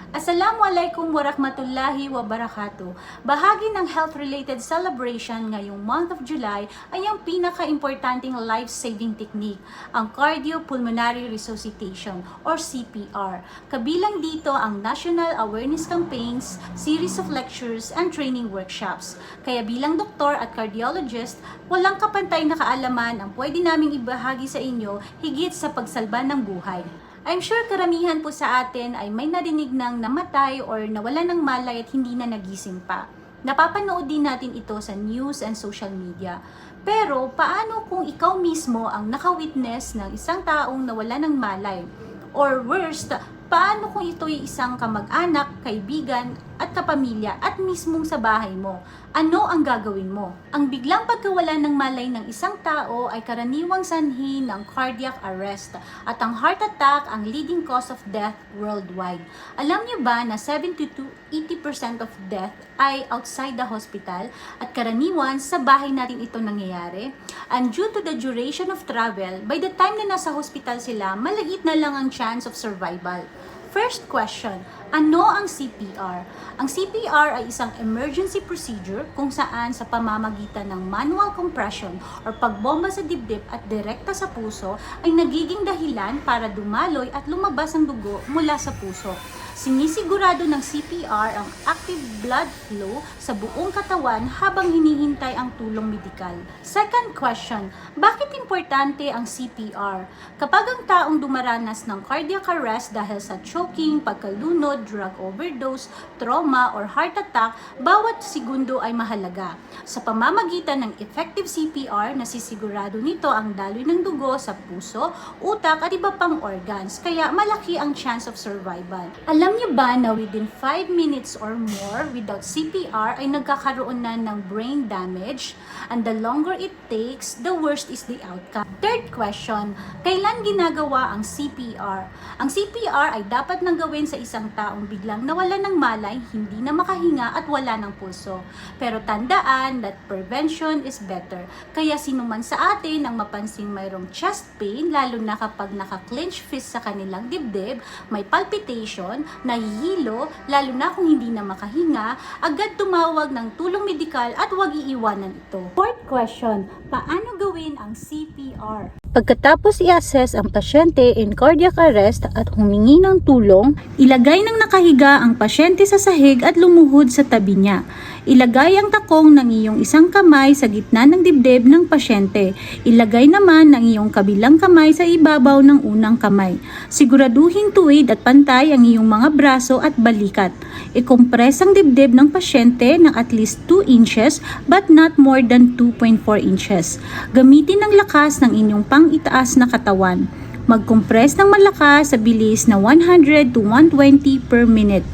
Assalamualaikum warahmatullahi wabarakatuh. Bahagi ng health-related celebration ngayong month of July ay ang pinaka-importanting life-saving technique, ang cardiopulmonary resuscitation or CPR. Kabilang dito ang national awareness campaigns, series of lectures, and training workshops. Kaya bilang doktor at cardiologist, walang kapantay na kaalaman ang pwede naming ibahagi sa inyo higit sa pagsalba ng buhay. I'm sure karamihan po sa atin ay may narinig ng namatay or nawala ng malay at hindi na nagising pa. Napapanood din natin ito sa news and social media. Pero paano kung ikaw mismo ang nakawitness ng isang taong nawala ng malay? Or worst, paano kung ito'y isang kamag-anak, kaibigan, at kapamilya at mismong sa bahay mo? Ano ang gagawin mo? Ang biglang pagkawala ng malay ng isang tao ay karaniwang sanhi ng cardiac arrest at ang heart attack ang leading cause of death worldwide. Alam niyo ba na 70 to 80% of death ay outside the hospital at karaniwan sa bahay natin ito nangyayari? And due to the duration of travel, by the time na nasa hospital sila, maliit na lang ang chance of survival. First question, ano ang CPR? Ang CPR ay isang emergency procedure kung saan sa pamamagitan ng manual compression or pagbomba sa dibdib at direkta sa puso ay nagiging dahilan para dumaloy at lumabas ang dugo mula sa puso. Sinisigurado ng CPR ang active blood flow sa buong katawan habang hinihintay ang tulong medikal. Second question, bakit importante ang CPR? Kapag ang taong dumaranas ng cardiac arrest dahil sa choking, pagkalunod, drug overdose, trauma, or heart attack, bawat segundo ay mahalaga. Sa pamamagitan ng effective CPR, nasisigurado nito ang daloy ng dugo sa puso, utak at iba pang organs, kaya malaki ang chance of survival. Alam niyo ba na within 5 minutes or more without CPR ay nagkakaroon na ng brain damage? And the longer it takes, the worse is the outcome. Third question, kailan ginagawa ang CPR? Ang CPR ay dapat nang gawin sa isang taong biglang nawala ng malay, hindi na makahinga at wala ng pulso. Pero tandaan that prevention is better. Kaya sino man sa atin ang mapansing mayroong chest pain, lalo na kapag naka-clench fist sa kanilang dibdib, may palpitation, nahihilo, lalo na kung hindi na makahinga, agad tumawag ng tulong medikal at huwag iiwanan ito. Fourth question, paano gawin ang CPR? Pagkatapos i-assess ang pasyente in cardiac arrest at humingi ng tulong, ilagay ng nakahiga ang pasyente sa sahig at lumuhod sa tabi niya. Ilagay ang takong ng iyong isang kamay sa gitna ng dibdib ng pasyente. Ilagay naman ang iyong kabilang kamay sa ibabaw ng unang kamay. Siguraduhin tuwid at pantay ang iyong mga braso at balikat. I-compress ang dibdib ng pasyente ng at least 2 inches but not more than 2.4 inches. Gamitin ang lakas ng inyong pang-itaas na katawan. Mag-compress ng malakas sa bilis na 100 to 120 per minute.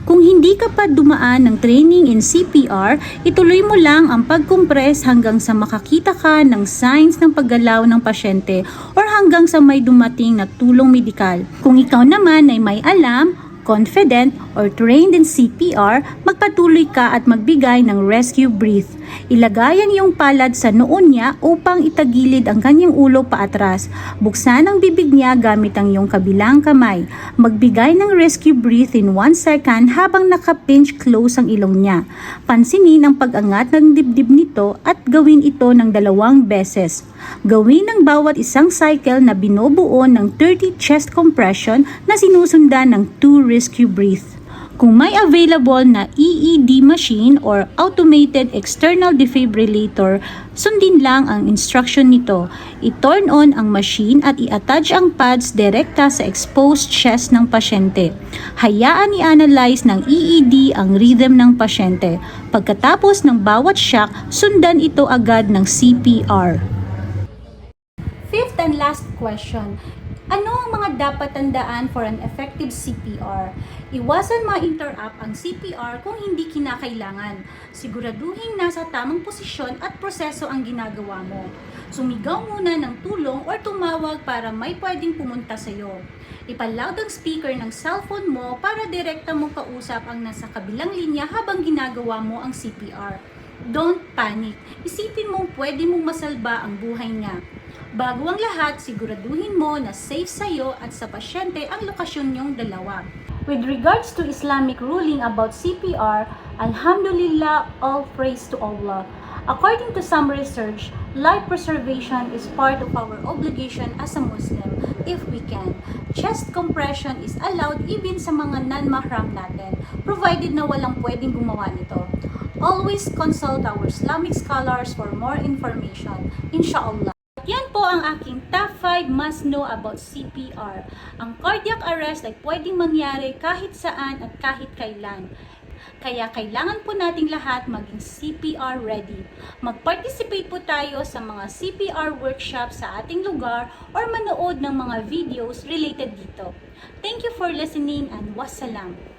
Kung hindi ka pa dumaan ng training in CPR, ituloy mo lang ang pag-compress hanggang sa makakita ka ng signs ng paggalaw ng pasyente or hanggang sa may dumating na tulong medikal. Kung ikaw naman ay may alam, confident, or trained in CPR, magpatuloy ka at magbigay ng rescue breath. Ilagay ang iyong palad sa noo niya upang itagilid ang kanyang ulo paatras. Buksan ang bibig niya gamit ang iyong kabilang kamay. Magbigay ng rescue breath in 1 second habang naka-pinch close ang ilong niya. Pansinin ang pag-angat ng dibdib nito at gawin ito ng 2 beses. Gawin ang bawat isang cycle na binubuo ng 30 chest compression na sinusundan ng 2 rescue breath. Kung may available na EED machine or automated external defibrillator, sundin lang ang instruction nito. I-turn on ang machine at i-attach ang pads direkta sa exposed chest ng pasyente. Hayaan i-analyze ng EED ang rhythm ng pasyente. Pagkatapos ng bawat shock, sundan ito agad ng CPR. Fifth and last question, ano ang mga dapat tandaan for an effective CPR? Iwasan ma-interrupt ang CPR kung hindi kinakailangan. Siguraduhin nasa tamang posisyon at proseso ang ginagawa mo. Sumigaw muna ng tulong or tumawag para may pwedeng pumunta sa iyo. Ipaloud ang speaker ng cellphone mo para direkta mong kausap ang nasa kabilang linya habang ginagawa mo ang CPR. Don't panic. Isipin mong pwede mong masalba ang buhay niya. Bago ang lahat, siguraduhin mo na safe sa'yo at sa pasyente ang lokasyon niyong dalawa. With regards to Islamic ruling about CPR, Alhamdulillah, all praise to Allah. According to some research, life preservation is part of our obligation as a Muslim if we can. Chest compression is allowed even sa mga non-mahram natin, provided na walang pwedeng gumawa nito. Always consult our Islamic scholars for more information, inshallah. Yan po ang aking top 5 must know about CPR. Ang cardiac arrest ay pwedeng mangyari kahit saan at kahit kailan. Kaya kailangan po nating lahat maging CPR ready. Mag-participate po tayo sa mga CPR workshops sa ating lugar or manood ng mga videos related dito. Thank you for listening and wassalam.